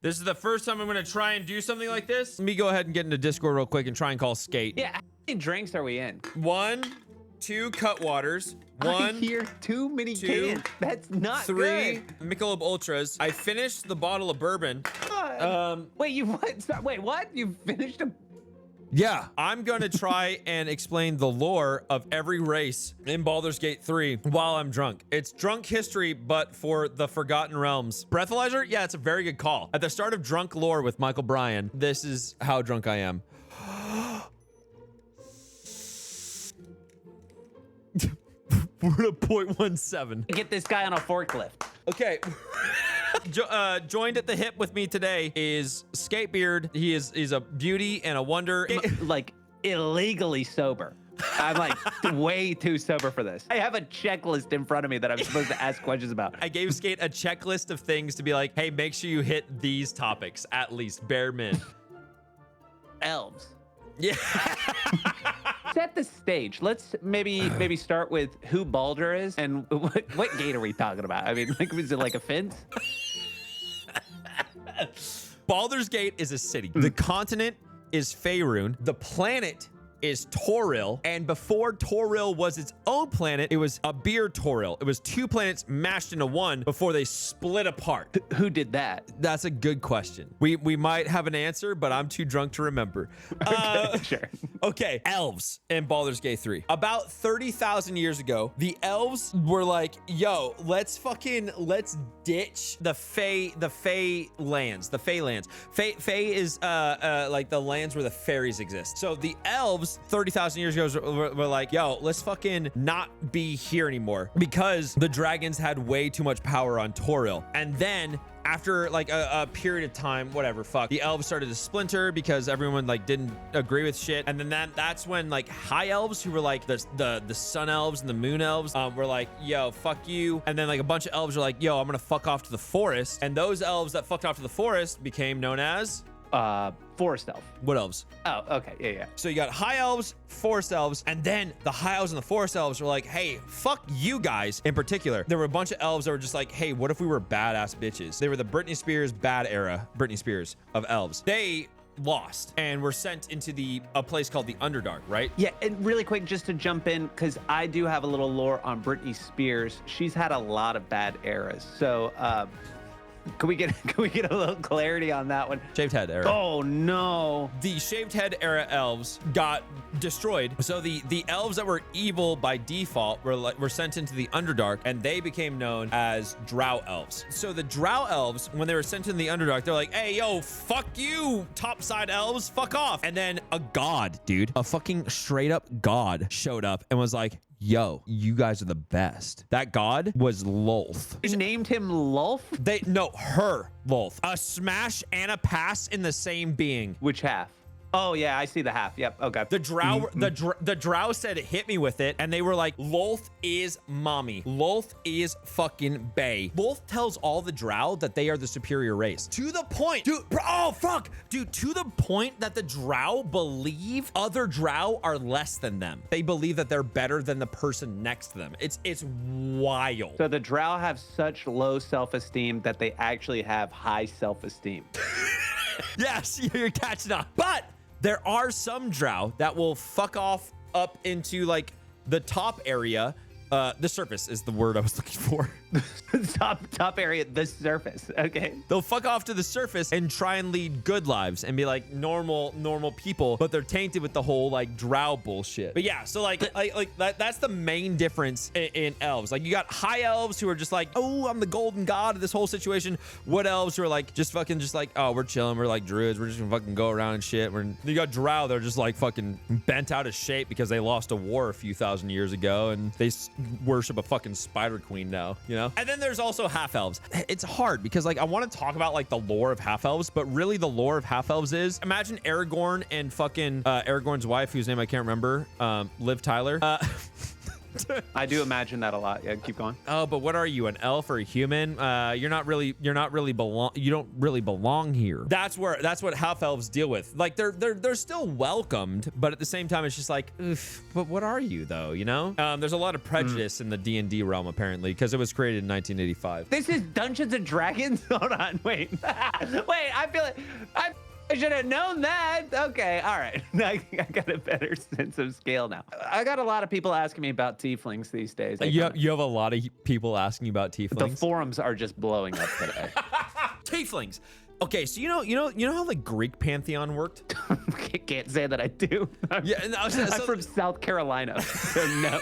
This is the first time I'm gonna try and do something like this. Let me go ahead and get into Discord real quick and try and call Skate. Yeah, how many drinks are we in? 1, 2 cut waters. I hear too many cans. That's not 3 good. Michelob Ultras. I finished the bottle of bourbon. Wait, you what? Wait, what? You finished a... Yeah, I'm gonna try and explain the lore of every race in Baldur's Gate 3 while I'm drunk. It's drunk history, but for the Forgotten Realms. Breathalyzer? Yeah, it's a very good call. At the start of Drunk Lore with Michael Bryan, this is how drunk I am. We're at 0.17. Get this guy on a forklift. Okay. Joined at the hip with me today is Skatebeard. He's a beauty and a wonder. Like illegally sober. I'm like way too sober for this. I have a checklist in front of me that I'm supposed to ask questions about. I gave Skate a checklist of things to be like, hey, make sure you hit these topics at least, bare min. Elves. Yeah. Set the stage. Let's maybe start with who Baldur is and what gate are we talking about? I mean, like, was it like a fence? Baldur's Gate is a city. The continent is Faerun. The planet is Toril, and before Toril was its own planet, it was a beer Toril. It was 2 planets mashed into one before they split apart. Who did that? That's a good question. We might have an answer, but I'm too drunk to remember. Sure. Okay, elves in Baldur's Gate 3. About 30,000 years ago, the elves were like, yo, let's ditch the Fey lands. Fey is like the lands where the fairies exist. So the elves 30,000 years ago were like, yo, let's fucking not be here anymore because the dragons had way too much power on Toril. And then after like a period of time, whatever, fuck, the elves started to splinter because everyone like didn't agree with shit. And then that's when like high elves, who were like the sun elves and the moon elves, were like, yo, fuck you. And then like a bunch of elves are like, yo, I'm gonna fuck off to the forest. And those elves that fucked off to the forest became known as forest elf. What elves? Oh, okay. Yeah. So you got high elves, forest elves, and then the high elves and the forest elves were like, hey, fuck you guys. In particular, there were a bunch of elves that were just like, hey, what if we were badass bitches? They were the Britney Spears bad era, Britney Spears of elves. They lost and were sent into a place called the Underdark, right? Yeah, and really quick, just to jump in, because I do have a little lore on Britney Spears. She's had a lot of bad eras. So can we get a little clarity on that one? Shaved head era. Oh no. The shaved head era elves got destroyed. So the elves that were evil by default were sent into the Underdark, and they became known as drow elves. So the drow elves, when they were sent into the Underdark, they're like, hey, yo, fuck you, topside elves, fuck off. And then a god, dude, a fucking straight up god showed up and was like, yo, you guys are the best. That god was Lolth. You named him Lolth? Her Lolth. A smash and a pass in the same being. Which half? Oh yeah, I see the half. Yep. Okay. The drow, the drow said, hit me with it, and they were like, Lolth is mommy. Lolth is fucking bae. Lolth tells all the drow that they are the superior race. To the point, dude. Oh fuck, dude. To the point that the drow believe other drow are less than them. They believe that they're better than the person next to them. It's wild. So the drow have such low self-esteem that they actually have high self-esteem. Yes, you're catching up. But there are some drow that will fuck off up into like the top area. The surface is the word I was looking for. top area, the surface. Okay. They'll fuck off to the surface and try and lead good lives and be like normal people, but they're tainted with the whole like drow bullshit. But yeah, so like that's the main difference in elves. Like you got high elves who are just like, oh, I'm the golden god of this whole situation. Wood elves who are like just like, oh, we're chilling, we're like druids, we're just gonna fucking go around and shit. You got drow, they're just like fucking bent out of shape because they lost a war a few thousand years ago and they worship a fucking spider queen now, you know? And then there's also half elves. It's hard because like I want to talk about like the lore of half elves, but really the lore of half elves is, imagine Aragorn and fucking Aragorn's wife, whose name I can't remember, Liv Tyler. I do imagine that a lot. Yeah, keep going. Oh, but what are you, an elf or a human? You don't really belong here. That's what half elves deal with. Like they're still welcomed, but at the same time, it's just like, oof, but what are you though? You know, there's a lot of prejudice in the D&D realm apparently because it was created in 1985. This is Dungeons and Dragons. Hold on, wait, wait. I feel like I should have known that. Okay, all right. I got a better sense of scale now. I got a lot of people asking me about tieflings these days. You have a lot of people asking you about tieflings. The forums are just blowing up today. Tieflings. Okay, so you know how the Greek pantheon worked? Can't say that I do. I'm from South Carolina, so no.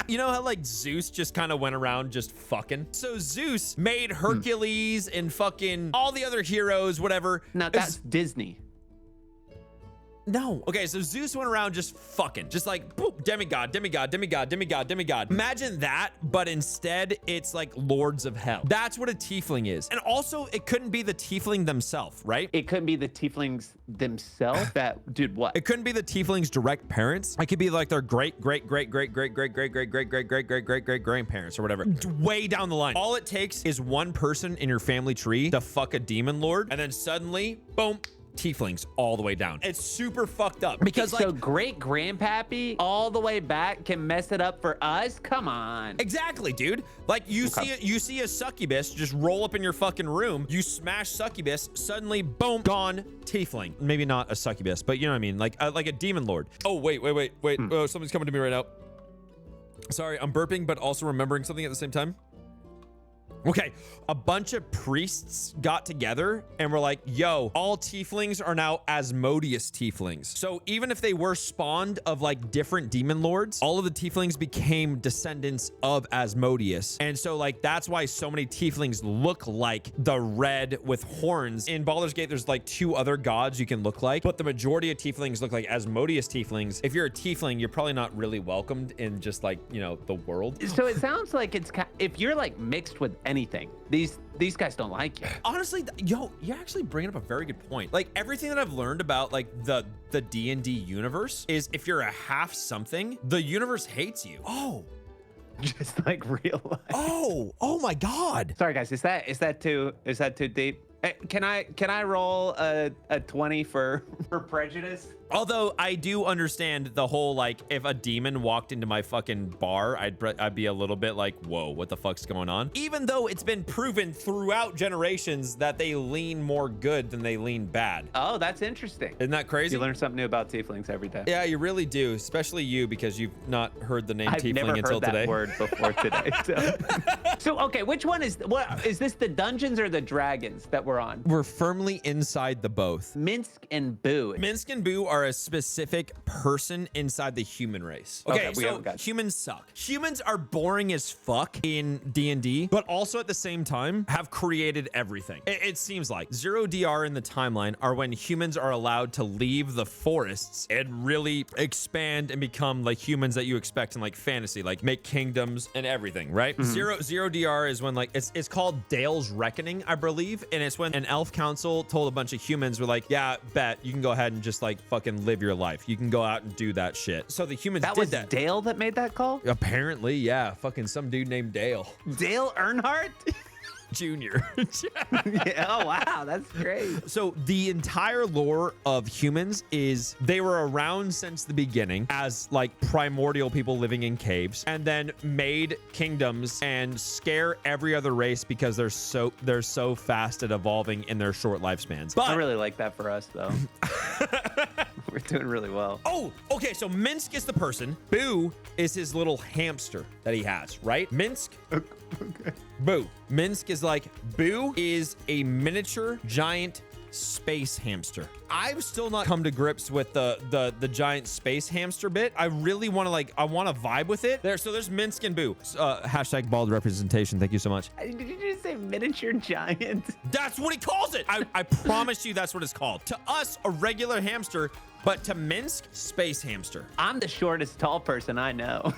You know how like Zeus just kind of went around just fucking? So Zeus made Hercules and fucking all the other heroes, whatever. Now that's Disney. No. Okay, so Zeus went around just fucking. Just like, boop, demigod, demigod, demigod, demigod, demigod. Imagine that, but instead it's like lords of hell. That's what a tiefling is. And also, it couldn't be the tiefling themselves, right? It couldn't be the tieflings themselves? Dude, what? It couldn't be the tieflings' direct parents. It could be like their great-great-great-great-great-great-great-great-great-great-great-grandparents or whatever. Way down the line. All it takes is one person in your family tree to fuck a demon lord, and then suddenly, boom, tieflings all the way down. It's super fucked up because so great grandpappy all the way back can mess it up for us. Come on. Exactly, dude. Like you see a succubus just roll up in your fucking room. You smash succubus, suddenly boom, gone tiefling. Maybe not a succubus, but you know what I mean, like a demon lord. Oh wait. Oh, something's coming to me right now. Sorry, I'm burping, but also remembering something at the same time. Okay, a bunch of priests got together and were like, yo, all tieflings are now Asmodeus tieflings. So even if they were spawned of like different demon lords, all of the tieflings became descendants of Asmodeus. And so like, that's why so many tieflings look like the red with horns. In Baldur's Gate, there's like 2 other gods you can look like, but the majority of tieflings look like Asmodeus tieflings. If you're a tiefling, you're probably not really welcomed in just like, you know, the world. So it sounds like it's if you're like mixed with anything, these guys don't like you. Honestly, yo, you're actually bringing up a very good point. Like everything that I've learned about like the D&D universe is if you're a half something, the universe hates you. Oh, just like real life. Oh my God. Sorry guys, is that too deep? Hey, can I roll a 20 for prejudice? Although I do understand the whole, like, if a demon walked into my fucking bar, I'd be a little bit like, whoa, what the fuck's going on? Even though it's been proven throughout generations that they lean more good than they lean bad. Oh, that's interesting. Isn't that crazy? You learn something new about tieflings every day. Yeah, you really do, especially you, because you've not heard the name I've tiefling never until heard today. That word before today. So okay, which one is this the dungeons or the dragons that we're on? We're firmly inside the both. MINSC and Boo. MINSC and Boo are a specific person inside the human race. Okay, so got humans suck. Humans are boring as fuck in D&D, but also at the same time have created everything. It seems like 0 in the timeline are when humans are allowed to leave the forests and really expand and become like humans that you expect in like fantasy, like make kingdoms and everything, right? Mm-hmm. 0 is when like it's called Dale's Reckoning, I believe, and it's when an elf council told a bunch of humans were like, yeah, bet you can go ahead and just like fucking live your life. You can go out and do that shit. So the humans did that. Dale that made that call? Apparently, yeah. Fucking some dude named Dale. Dale Earnhardt? Junior. Yeah, oh wow, that's great. So the entire lore of humans is they were around since the beginning as like primordial people living in caves, and then made kingdoms and scare every other race because they're so fast at evolving in their short lifespans. But I really like that for us though. We're doing really well. Oh, okay. So MINSC is the person. Boo is his little hamster that he has, right? MINSC. Okay. Boo. MINSC is like, Boo is a miniature giant space hamster. I've still not come to grips with the giant space hamster bit. I really want to I want to vibe with it. So there's MINSC and Boo. Hashtag bald representation. Thank you so much. Did you just say miniature giant? That's what he calls it. I promise you that's what it's called. To us, a regular hamster, but to MINSC, space hamster. I'm the shortest tall person I know.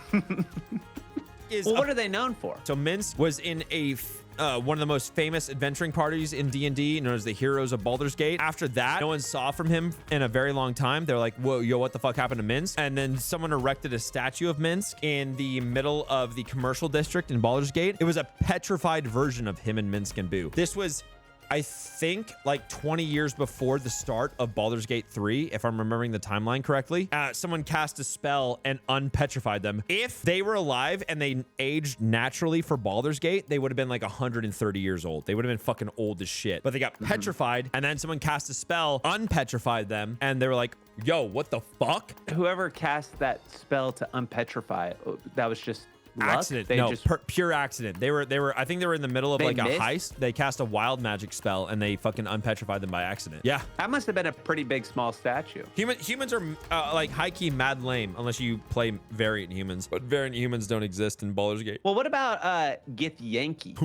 Well, what are they known for? So MINSC was in a one of the most famous adventuring parties in D&D, known as the Heroes of Baldur's Gate. After that, no one saw from him in a very long time. They're like, whoa, yo, what the fuck happened to MINSC? And then someone erected a statue of MINSC in the middle of the commercial district in Baldur's Gate. It was a petrified version of him and MINSC and Boo. This was, I think, like 20 years before the start of Baldur's Gate 3, if I'm remembering the timeline correctly. Someone cast a spell and unpetrified them. If they were alive and they aged naturally for Baldur's Gate, they would have been like 130 years old. They would have been fucking old as shit. But they got petrified, and then someone cast a spell, unpetrified them, and they were like, yo, what the fuck? Whoever cast that spell to unpetrify, that was just luck? Accident. They No, just pure accident. They were I think they were in the middle of They like missed? a heist. They cast a wild magic spell and they fucking unpetrified them by accident. Yeah. that must have been a pretty big small statue. Humans are like high-key mad lame unless you play variant humans. But variant humans don't exist in Baldur's Gate. Well, what about Githyanki?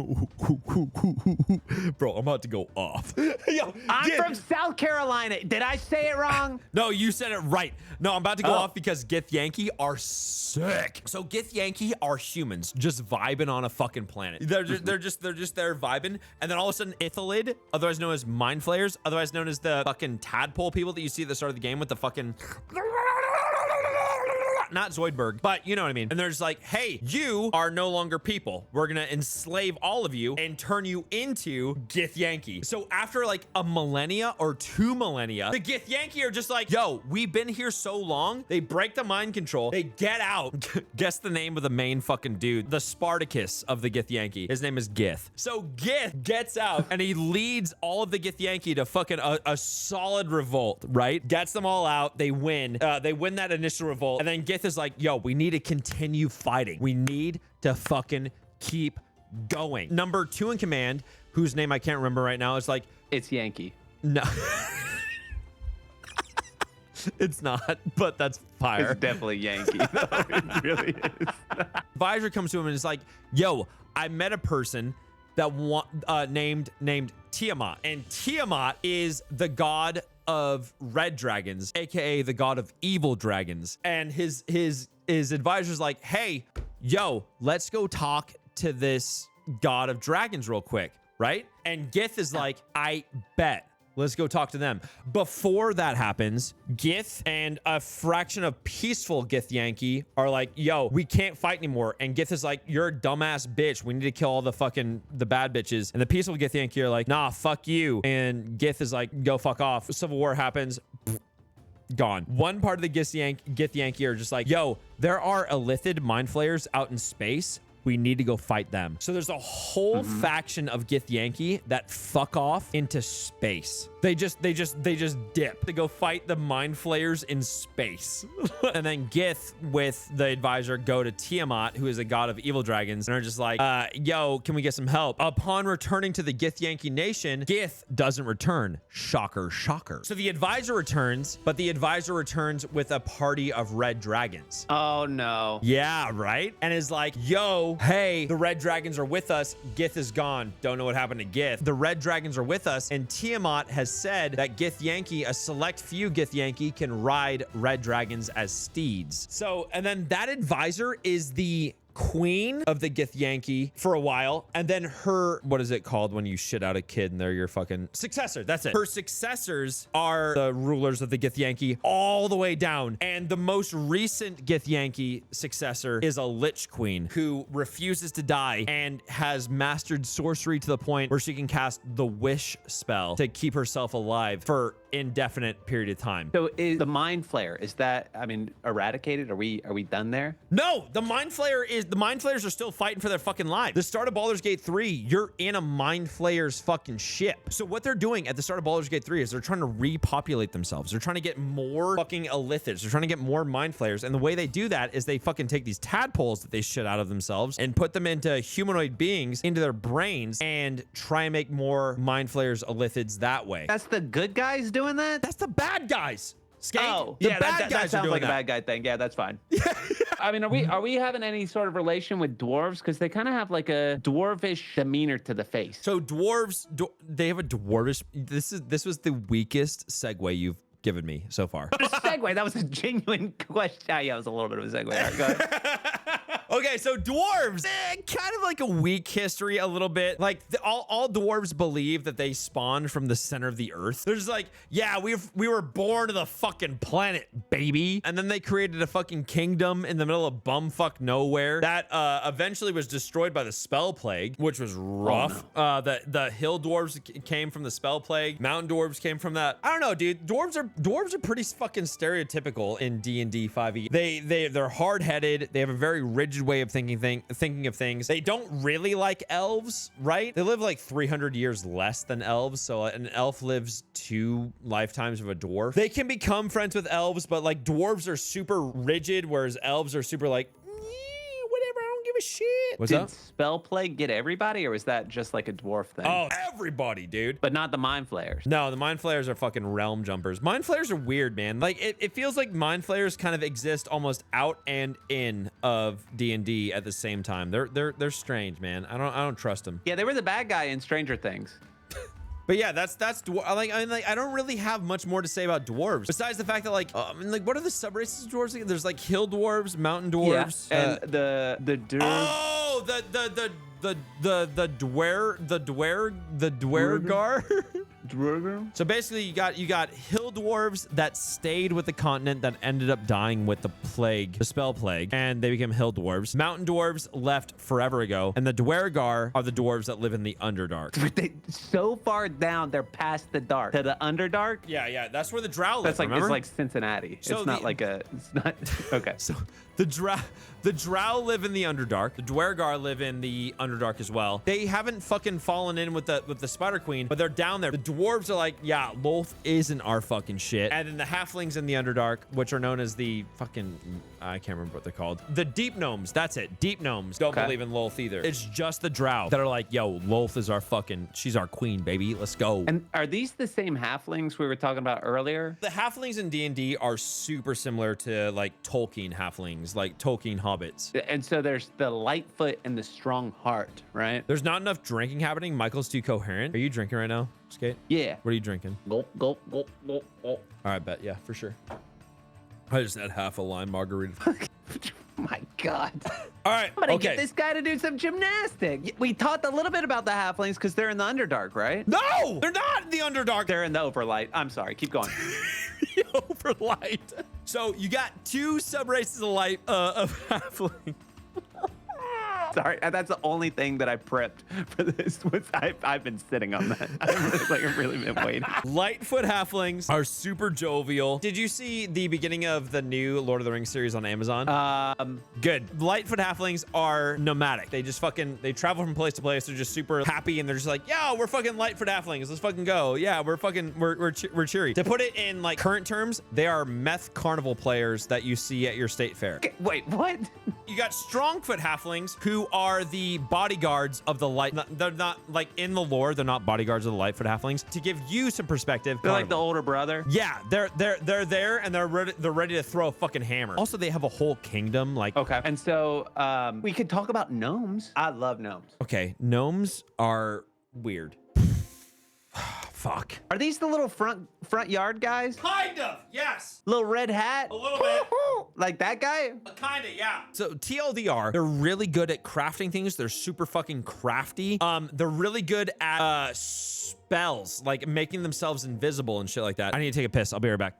Bro, I'm about to go off. Yo, I'm from South Carolina. Did I say it wrong? No, you said it right. No, I'm about to go off because Githyanki are sick. So Githyanki are humans just vibing on a fucking planet. They're just there vibing, and then all of a sudden ELVES, otherwise known as mind flayers, otherwise known as the fucking tadpole people that you see at the start of the game with the fucking not Zoidberg, but you know what I mean. And they're just like, hey, you are no longer people. We're gonna enslave all of you and turn you into Githyanki. So after like a millennia or 2 millennia, the Githyanki are just like, yo, we've been here so long. They break the mind control. They get out. Guess the name of the main fucking dude, the Spartacus of the Githyanki. His name is Gith. So Gith gets out and he leads all of the Githyanki to fucking a solid revolt, right? Gets them all out. They win. They win that initial revolt. And then Gith is like, yo, we need to continue fighting. We need to fucking keep going. Number 2 in command, whose name I can't remember right now, is like, It's Yankee. no. It's not, but that's fire. It's definitely Yankee. No, it really is. Advisor comes to him and is like, yo, I met a person that named Tiamat, and Tiamat is the god of red dragons, aka the god of evil dragons. And his advisor's like, hey, yo, let's go talk to this god of dragons real quick, right? And Gith is like, I bet. Let's go talk to them. Before that happens, Gith and a fraction of peaceful Githyanki are like, yo, we can't fight anymore. And Gith is like, you're a dumbass bitch. We need to kill all the bad bitches. And the peaceful Githyanki are like, nah, fuck you. And Gith is like, go fuck off. Civil war happens. Gone. One part of the Githyanki are just like, yo, there are ELLITHID mind flayers out in space. We need to go fight them. So there's a whole faction of Githyanki that fuck off into space. They just dip to go fight the mind flayers in space. And then Gith with the advisor go to Tiamat, who is a god of evil dragons, and are just like, yo, can we get some help? Upon returning to the Githyanki nation, Gith doesn't return. Shocker, shocker. So the advisor returns, but the advisor returns with a party of red dragons. Oh, no. Yeah, right? And is like, yo, hey, the red dragons are with us. Gith is gone. Don't know what happened to Gith. The red dragons are with us, and Tiamat has said that Githyanki, a select few Githyanki, can ride red dragons as steeds. So, and then that advisor is the queen of the Githyanki for a while, and then her, what is it called when you shit out a kid and they're your fucking successor? That's it. Her successors are the rulers of the Githyanki all the way down, and the most recent Githyanki successor is a lich queen who refuses to die and has mastered sorcery to the point where she can cast the wish spell to keep herself alive for indefinite period of time. So is the mind flare, is that, I mean, eradicated? Are we done there? No, the mind flayers are still fighting for their fucking lives. The start of Baldur's Gate 3, you're in a mind flayer's fucking ship. So what they're doing at the start of Baldur's Gate 3 is they're trying to repopulate themselves. They're trying to get more fucking ELLITHIDs. They're trying to get more mind flayers. And the way they do that is they fucking take these tadpoles that they shit out of themselves and put them into humanoid beings into their brains and try and make more mind flayers ELLITHIDs that way. That's the good guys doing that? That's the bad guys. Skank. Oh, the yeah, bad guys that are sounds doing like that. a bad guy thing. Yeah, that's fine. I mean, are we having any sort of relation with dwarves? Because they kind of have like a dwarvish demeanor to the face. So dwarves, they have a dwarvish. This was the weakest segue you've given me so far. A segue. That was a genuine question. Yeah, it was a little bit of a segue. All right, go ahead. Okay, so dwarves, kind of like a weak history a little bit. Like all dwarves believe that they spawned from the center of the earth. They're just like, yeah, we were born to the fucking planet, baby. And then they created a fucking kingdom in the middle of bumfuck nowhere that eventually was destroyed by the spell plague, which was rough. Oh, no. The hill dwarves came from the spell plague. Mountain dwarves came from that. I don't know, dude. Dwarves are pretty fucking stereotypical in D&D 5e. They're hard-headed. They have a very rigid way of thinking of things. They don't really like elves, right? They live like 300 years less than elves, so an elf lives 2 lifetimes of a dwarf. They can become friends with elves, but like dwarves are super rigid, whereas elves are super like, whatever, I don't give a shit. What's up? Did spell plague get everybody, or was that just like a dwarf thing? Oh, everybody, dude. But not the mind flayers. No, the mind flayers are fucking realm jumpers. Mind flayers are weird, man. Like it feels like mind flayers kind of exist almost out and in of D&D at the same time. They're strange, man. I don't trust them. Yeah, they were the bad guy in Stranger Things. But yeah, that's I don't really have much more to say about dwarves besides the fact that like what are the subraces of dwarves? There's like hill dwarves, mountain dwarves, yeah, and the dwarves. Oh, the dwergar. So basically, you got hill dwarves that stayed with the continent that ended up dying with the plague, the spell plague, and they became hill dwarves. Mountain dwarves left forever ago, and the dwergar are the dwarves that live in the Underdark. So far down, they're past the dark to the Underdark. Yeah, that's where the drow live. That's like remember? It's like Cincinnati. So it's not like a. It's not okay. So the drow live in the Underdark. The dwergar live in the Underdark as well. They haven't fucking fallen in with the Spider Queen, but they're down there. The dwarves are like, yeah, Lolth isn't our fucking shit. And then the halflings in the Underdark, which are known as the fucking, I can't remember what they're called. The deep gnomes. That's it. Deep gnomes don't believe in Lolth either. It's just the drow that are like, yo, Lolth is our fucking, she's our queen, baby. Let's go. And are these the same halflings we were talking about earlier? The halflings in D&D are super similar to like Tolkien halflings, like Tolkien hobbits. And so there's the Lightfoot and the Strong Heart, right? There's not enough drinking happening. Michael's too coherent. Are you drinking right now, Skate? Yeah. What are you drinking? Gulp, gulp, gulp, gulp, gulp. All right, bet. Yeah, for sure. I just had half a lime margarita. My God. All right. I'm gonna get this guy to do some gymnastics. We talked a little bit about the halflings because they're in the Underdark, right? No, they're not in the Underdark. They're in the Overlight. I'm sorry. Keep going. Overlight. So you got 2 subraces of light of halfling. Sorry, that's the only thing that I prepped for this. I've been sitting on that. I've really been waiting. Lightfoot halflings are super jovial. Did you see the beginning of the new Lord of the Rings series on Amazon? Good. Lightfoot halflings are nomadic. They just they travel from place to place. They're just super happy and they're just like, yo, we're fucking Lightfoot halflings. Let's fucking go. Yeah, we're cheery. To put it in like current terms, they are meth carnival players that you see at your state fair. Okay, wait, what? You got Strongfoot halflings who are the bodyguards of the light. They're not like in the lore. They're not bodyguards of the Lightfoot halflings. To give you some perspective, they're like the older brother. Yeah, they're there and they're ready to throw a fucking hammer. Also, they have a whole kingdom. Like okay, and so we could talk about gnomes. I love gnomes. Okay, gnomes are weird. Fuck. Are these the little front yard guys? Kind of, yes. Little red hat? A little bit. Like that guy? Kinda, yeah. So TLDR, they're really good at crafting things. They're super fucking crafty. They're really good at spells, like making themselves invisible and shit like that. I need to take a piss. I'll be right back.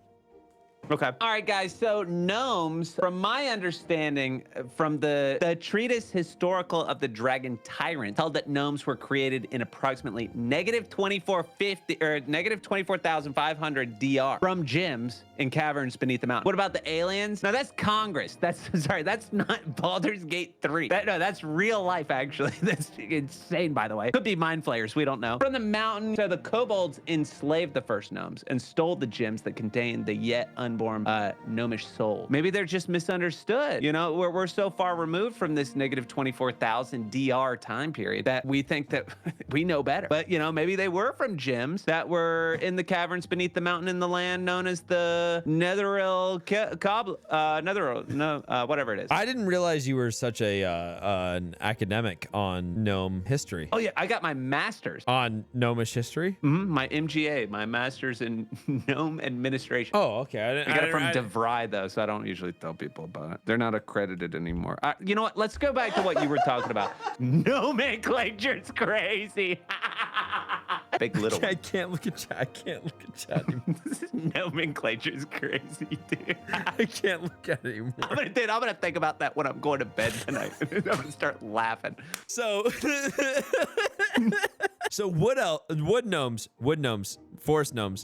Okay. All right, guys. So gnomes, from my understanding, from the treatise Historical of the Dragon Tyrant, held that gnomes were created in approximately -2450 or -24,500 DR from gems in caverns beneath the mountain. What about the aliens? No, that's Congress. That's sorry, that's not Baldur's Gate 3. No, that's real life actually. That's insane, by the way. Could be mind flayers. We don't know. From the mountain, so the kobolds enslaved the first gnomes and stole the gems that contained the yet unborn Dragonborn gnomish soul. Maybe they're just misunderstood. You know, we're so far removed from this negative 24,000 DR time period that we think that we know better. But, you know, maybe they were from gems that were in the caverns beneath the mountain in the land known as the Netheril whatever it is. I didn't realize you were such an academic on gnome history. Oh yeah, I got my master's on gnomish history. My MGA, my master's in gnome administration. Oh, okay. I got it from DeVry though, so I don't usually tell people about it. They're not accredited anymore. You know what? Let's go back to what you were talking about. Nomenclature's crazy. Big little. I can't look at chat. I can't look at chat anymore. This nomenclature's crazy, dude. I can't look at it anymore. I'm gonna think about that when I'm going to bed tonight. I'm gonna start laughing. So, wood gnomes, forest gnomes,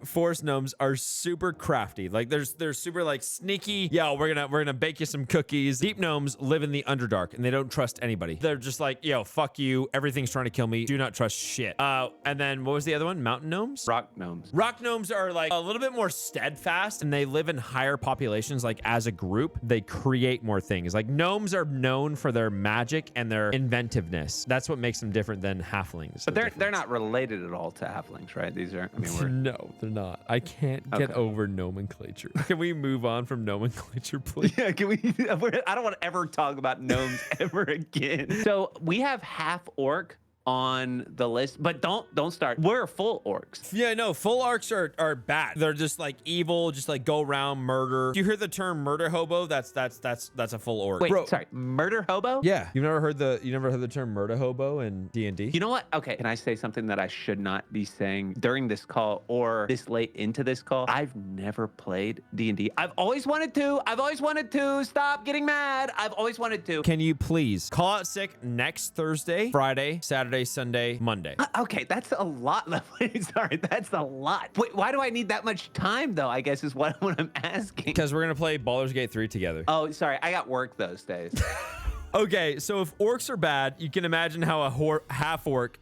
forest gnomes are super crafty. Like they're super like sneaky. Yeah, we're gonna bake you some cookies. Deep gnomes live in the Underdark and they don't trust anybody. They're just like, yo, fuck you. Everything's trying to kill me. Do not trust shit. And then what was the other one? Mountain gnomes? Rock gnomes. Rock gnomes are like a little bit more steadfast and they live in higher populations. Like as a group, they create more things. Like gnomes are known for their magic and their inventiveness. That's what makes them different than halflings. But they're not related at all to halflings, right? These are, I mean, no, they're not. I can't get over nomenclature. Can we move on from nomenclature, please? Yeah, can we? I don't want to ever talk about gnomes ever again. So we have half orc on the list, but don't start. We're full orcs. Yeah, no, full orcs are bad. They're just like evil, just like go around murder. Do you hear the term murder hobo? That's a full orc. Wait, sorry, murder hobo? Yeah, you never heard the term murder hobo in D&D? You know what? Okay, can I say something that I should not be saying during this call or this late into this call? I've never played D&D. I've always wanted to. Stop getting mad. I've always wanted to. Can you please call out sick next Thursday, Friday, Saturday, Sunday, Monday? Okay, that's a lot. Sorry, that's a lot. Wait, why do I need that much time though? I guess is what I'm asking. Because we're gonna play Baldur's Gate 3 together. Oh, sorry, I got work those days. Okay, so if orcs are bad, you can imagine how a half orc,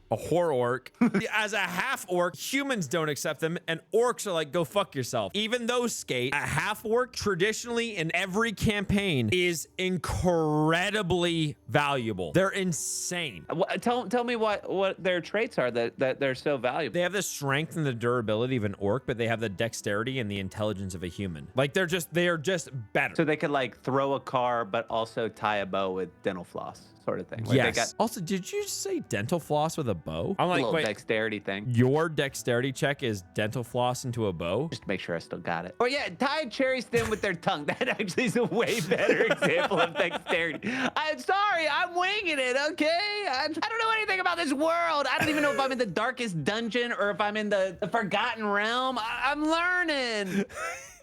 as a half orc, humans don't accept them, and orcs are like, go fuck yourself. Even though Skate, a half orc, traditionally in every campaign is incredibly valuable. They're insane. Tell me what their traits are that they're so valuable. They have the strength and the durability of an orc, but they have the dexterity and the intelligence of a human. Like they are just better. So they could like throw a car, but also tie a bow with dental floss, sort of thing. Like yes. Also, did you say dental floss with a bow? I'm like, wait, dexterity thing. Your dexterity check is dental floss into a bow? Just make sure I still got it. Or yeah, tie a cherry stem with their tongue. That actually is a way better example of dexterity. I'm sorry, I'm winging it, okay? I don't know anything about this world. I don't even know if I'm in the darkest dungeon or if I'm in the Forgotten Realm. I'm learning.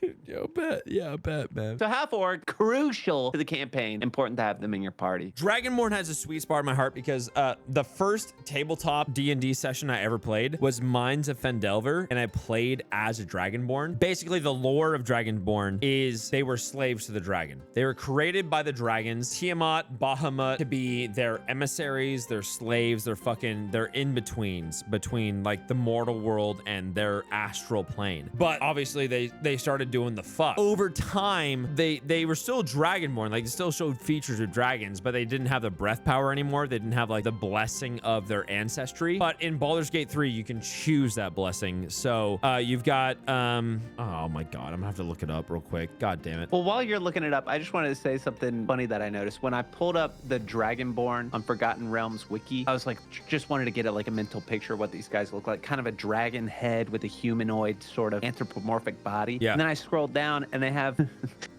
I bet, man. So half orc, crucial to the campaign. Important to have them in your party. Dragonborn has a sweet spot in my heart because the first tabletop D&D session I ever played was Mines of Fendelver, and I played as a Dragonborn. Basically, the lore of Dragonborn is they were slaves to the dragon. They were created by the dragons, Tiamat, Bahamut, to be their emissaries, their slaves, their in-betweens between like the mortal world and their astral plane. But obviously, they started doing the fuck. Over time, they were still Dragonborn. Like, they still showed features of dragons, but they didn't have the breath power anymore. They didn't have like the blessing of their ancestry. But in Baldur's Gate 3, you can choose that blessing. So you've got oh my god, I'm gonna have to look it up real quick. God damn it. Well, while you're looking it up, I just wanted to say something funny that I noticed when I pulled up the Dragonborn on Forgotten Realms wiki. I was like, just wanted to get a mental picture of what these guys look like. Kind of a dragon head with a humanoid sort of anthropomorphic body. Yeah. And then I scrolled down and they have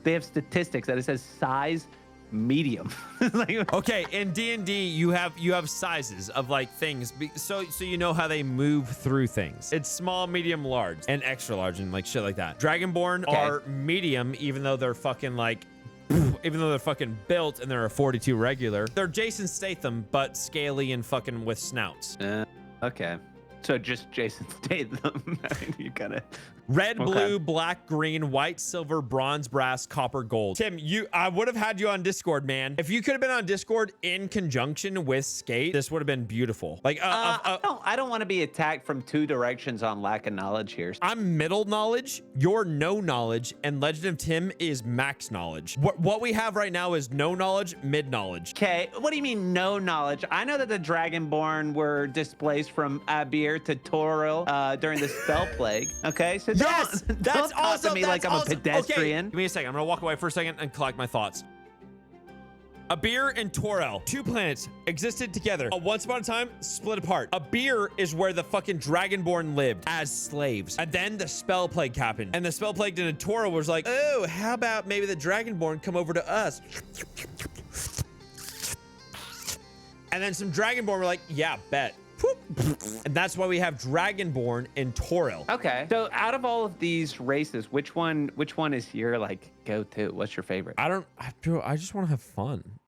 statistics that it says size medium. Like, okay, in D&D you have sizes of like things, so you know how they move through things. It's small, medium, large, and extra large, and like shit like that. Dragonborn are medium, even though they're fucking like even though they're fucking built and they're a 42 regular. They're Jason Statham, but scaly and fucking with snouts. Okay. So just Jason Statham. You gotta. Red, Okay. blue, black, green, white, silver, bronze, brass, copper, gold. Tim, I would have had you on Discord, man. If you could have been on Discord in conjunction with Skate, this would have been beautiful. Like, I don't want to be attacked from two directions on lack of knowledge here. I'm middle knowledge, you're no knowledge, and Legend of Tim is max knowledge. What we have right now is no knowledge, mid knowledge. Okay, what do you mean no knowledge? I know that the Dragonborn were displaced from Abir to Toril during the spell plague. Okay, so Yes, don't that's talk awesome. to me like I'm a pedestrian. Okay, give me a second. I'm gonna walk away for a second and collect my thoughts. Abir and Toril, two planets, existed together. Once upon a time, split apart. Abir is where the fucking Dragonborn lived as slaves. And then the spell plague happened. And the spell plague in Toril was like, oh, how about maybe the Dragonborn come over to us? And then some Dragonborn were like, yeah, bet. And that's why we have Dragonborn in Toril. Okay, so out of all of these races, which one is your like go-to? What's your favorite? I just want to have fun.